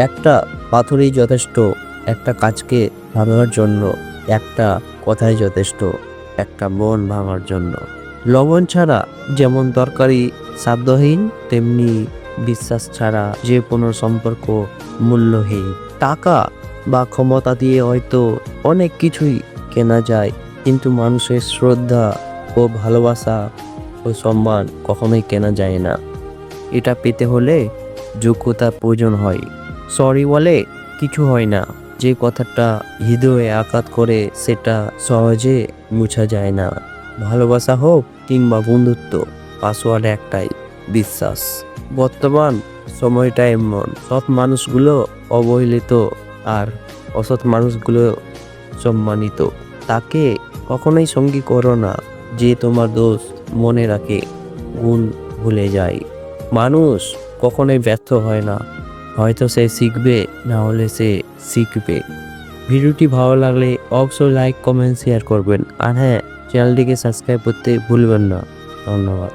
একটা পাথরই যথেষ্ট একটা কাজকে ভাঙার জন্য, একটা কথাই যথেষ্ট একটা মন ভাঙার জন্য। লবণ ছাড়া যেমন তরকারি স্বাদহীন, তেমনি বিশ্বাস ছাড়া যে কোনো সম্পর্ক মূল্যহীন। টাকা বা ক্ষমতা দিয়ে হয়তো অনেক কিছুই কেনা যায়, কিন্তু মানুষের শ্রদ্ধা ও ভালোবাসা ও সম্মান কখনোই কেনা যায় না। এটা পেতে হলে যোগ্যতার প্রয়োজন হয়। সরি বলে কিছু হয় না, যে কথাটা হৃদয়ে আঘাত করে সেটা সহজে মুছা যায় না। ভালোবাসা হোক কিংবা বন্ধুত্ব, পাসওয়ার্ড একটাই, বিশ্বাস। বর্তমান সময়টা এমন, সৎ মানুষগুলো অবহেলিত আর অসৎ মানুষগুলো সম্মানিত। তাকে কখনোই সঙ্গী করো না যে তোমার দোষ মনে রাখে, গুণ ভুলে যায়। মানুষ কখনোই ব্যর্থ হয় না, হয়তো সে শিখবে, না হলে সে শিখবে। ভিডিওটি ভালো লাগলে অবশ্যই লাইক, কমেন্ট, শেয়ার করবেন। আর হ্যাঁ, চ্যানেলটিকে সাবস্ক্রাইব করতে ভুলবেন না। ধন্যবাদ।